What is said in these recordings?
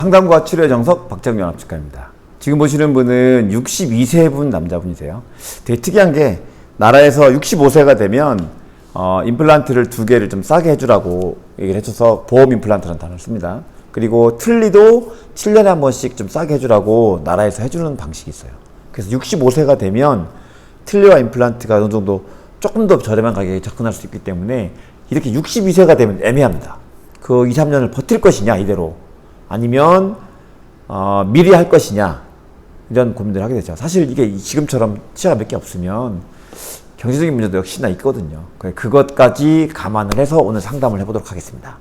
상담과 치료의 정석 박정민 연합치과입니다. 지금 보시는 분은 62세 분 남자분이세요. 되게 특이한 게 나라에서 65세가 되면 임플란트를 2개를 좀 싸게 해주라고 얘기를 해줘서 보험 임플란트라는 단어를 씁니다. 그리고 틀니도 7년에 한 번씩 좀 싸게 해주라고 나라에서 해주는 방식이 있어요. 그래서 65세가 되면 틀니와 임플란트가 어느 정도 조금 더 저렴한 가격에 접근할 수 있기 때문에 이렇게 62세가 되면 애매합니다. 그 2, 3년을 버틸 것이냐 이대로, 아니면 미리 할 것이냐, 이런 고민들을 하게 되죠. 사실 이게 지금처럼 치아가 몇 개 없으면 경제적인 문제도 역시나 있거든요. 그것까지 감안을 해서 오늘 상담을 해보도록 하겠습니다.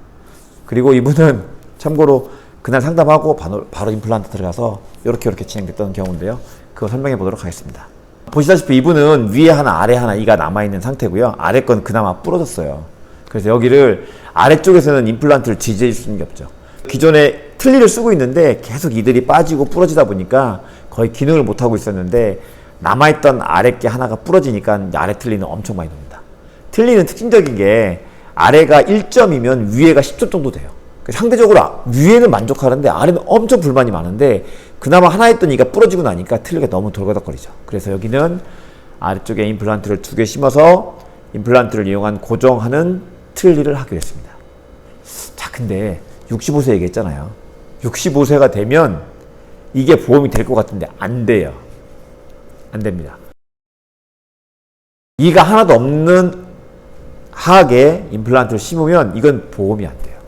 그리고 이분은 참고로 그날 상담하고 바로 임플란트 들어가서 이렇게 진행됐던 경우인데요. 그거 설명해 보도록 하겠습니다. 보시다시피 이분은 위에 하나 아래 하나 이가 남아있는 상태고요. 아래 건 그나마 부러졌어요. 그래서 여기를 아래쪽에서는 임플란트를 지지해 줄 수 있는 게 없죠. 기존에 틀니를 쓰고 있는데 계속 이들이 빠지고 부러지다 보니까 거의 기능을 못하고 있었는데, 남아있던 아래 게 하나가 부러지니까 아래 틀니는 엄청 많이 놉니다. 틀니는 특징적인 게 아래가 1점이면 위에가 10점 정도 돼요. 상대적으로 위에는 만족하는데 아래는 엄청 불만이 많은데, 그나마 하나 했던 이가 부러지고 나니까 틀니가 너무 돌거덕거리죠. 그래서 여기는 아래쪽에 임플란트를 2개 심어서 임플란트를 이용한 고정하는 틀니를 하기로 했습니다. 자, 근데 65세 얘기했잖아요. 65세가 되면 이게 보험이 될 것 같은데 안 돼요. 안 됩니다. 이가 하나도 없는 하악에 임플란트를 심으면 이건 보험이 안 돼요.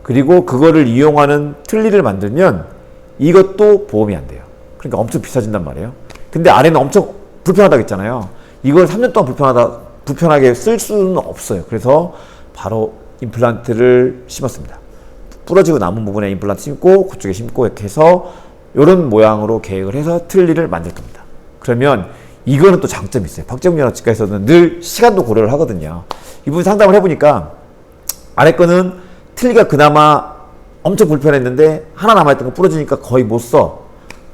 그리고 그거를 이용하는 틀니를 만들면 이것도 보험이 안 돼요. 그러니까 엄청 비싸진단 말이에요. 근데 아래는 엄청 불편하다고 했잖아요. 이걸 3년 동안 불편하게 쓸 수는 없어요. 그래서 바로 임플란트를 심었습니다. 부러지고 남은 부분에 임플란트 심고 그쪽에 심고 이렇게 해서 이런 모양으로 계획을 해서 틀니를 만들 겁니다. 그러면 이거는 또 장점이 있어요. 박정민 연합치과에서는 늘 시간도 고려를 하거든요. 이분 상담을 해보니까 아래 거는 틀니가 그나마 엄청 불편했는데 하나 남아있던 거 부러지니까 거의 못 써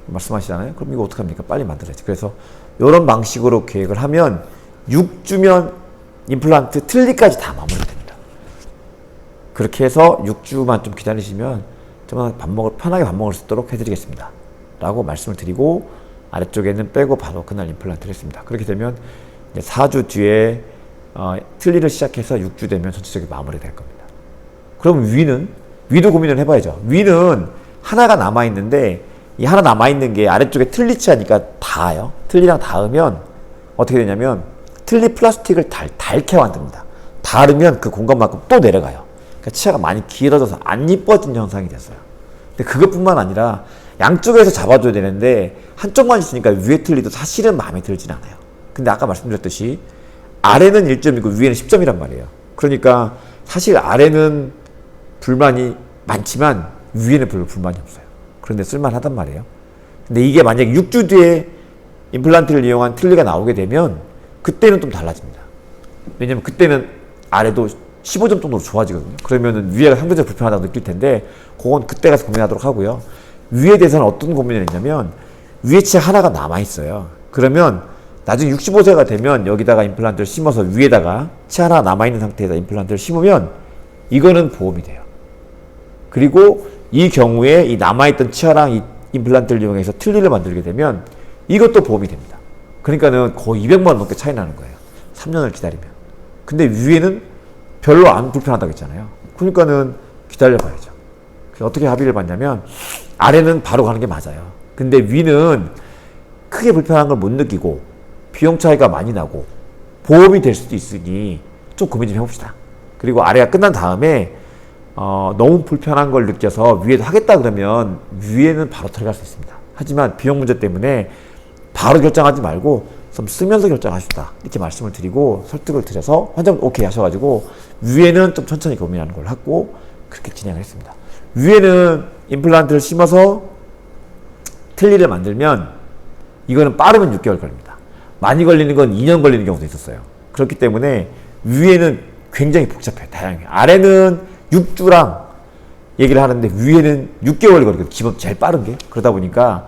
말씀하시잖아요. 그럼 이거 어떡합니까? 빨리 만들어야지. 그래서 이런 방식으로 계획을 하면 6주면 임플란트 틀니까지 다 마무리됩니다. 그렇게 해서 6주만 좀 기다리시면 정말 편하게 밥 먹을 수 있도록 해드리겠습니다 라고 말씀을 드리고, 아래쪽에는 빼고 바로 그날 임플란트를 했습니다. 그렇게 되면 이제 4주 뒤에 틀니를 시작해서 6주 되면 전체적인 마무리될 겁니다. 그럼 위도 고민을 해봐야죠. 위는 하나가 남아있는데 이 하나 남아있는 게 아래쪽에 틀니 치아니까 닿아요. 틀니랑 닿으면 어떻게 되냐면 틀니 플라스틱을 닳게 만듭니다. 닳으면 그 공간만큼 또 내려가요. 그러니까 치아가 많이 길어져서 안 이뻐진 현상이 됐어요. 근데 그것뿐만 아니라 양쪽에서 잡아줘야 되는데 한쪽만 있으니까 위에 틀니도 사실은 마음에 들진 않아요. 근데 아까 말씀드렸듯이 아래는 1점이고 위에는 10점이란 말이에요. 그러니까 사실 아래는 불만이 많지만 위에는 별로 불만이 없어요. 그런데 쓸만하단 말이에요. 근데 이게 만약에 6주 뒤에 임플란트를 이용한 틀니가 나오게 되면 그때는 좀 달라집니다. 왜냐면 그때는 아래도 15점 정도로 좋아지거든요. 그러면은 위에가 상대적으로 불편하다고 느낄 텐데 그건 그때 가서 고민하도록 하고요. 위에 대해서는 어떤 고민을 했냐면 위에 치아 하나가 남아있어요. 그러면 나중에 65세가 되면 여기다가 임플란트를 심어서 위에다가 치아 하나 남아있는 상태에다 임플란트를 심으면 이거는 보험이 돼요. 그리고 이 경우에 이 남아있던 치아랑 이 임플란트를 이용해서 틀니를 만들게 되면 이것도 보험이 됩니다. 그러니까는 거의 200만 원 넘게 차이 나는 거예요. 3년을 기다리면. 근데 위에는 별로 안 불편하다고 했잖아요. 그러니까는 기다려봐야죠. 어떻게 합의를 봤냐면 아래는 바로 가는 게 맞아요. 근데 위는 크게 불편한 걸 못 느끼고 비용 차이가 많이 나고 보험이 될 수도 있으니 좀 고민 좀 해봅시다. 그리고 아래가 끝난 다음에 너무 불편한 걸 느껴서 위에도 하겠다 그러면 위에는 바로 들어갈 수 있습니다. 하지만 비용 문제 때문에 바로 결정하지 말고 좀 쓰면서 결정하시다 이렇게 말씀을 드리고 설득을 드려서 환자분 오케이 하셔가지고 위에는 좀 천천히 고민하는 걸 하고 그렇게 진행을 했습니다. 위에는 임플란트를 심어서 틀니를 만들면 이거는 빠르면 6개월 걸립니다. 많이 걸리는 건 2년 걸리는 경우도 있었어요. 그렇기 때문에 위에는 굉장히 복잡해요. 다양해요. 아래는 6주랑 얘기를 하는데 위에는 6개월 걸리거든요. 기본 제일 빠른 게. 그러다 보니까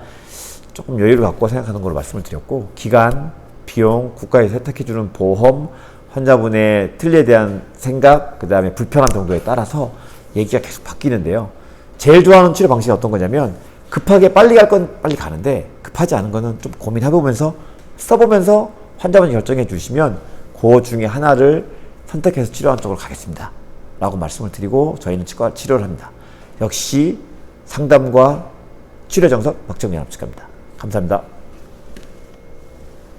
조금 여유를 갖고 생각하는 걸로 말씀을 드렸고, 기간, 비용, 국가에서 혜택해주는 보험, 환자분의 틀니에 대한 생각, 그 다음에 불편한 정도에 따라서 얘기가 계속 바뀌는데요. 제일 좋아하는 치료 방식이 어떤 거냐면 급하게 빨리 갈 건 빨리 가는데 급하지 않은 거는 좀 고민해보면서 써보면서 환자분 결정해 주시면 그 중에 하나를 선택해서 치료하는 쪽으로 가겠습니다 라고 말씀을 드리고 저희는 치과 치료를 합니다. 역시 상담과 치료 정석 박정민 안암치과입니다. 감사합니다.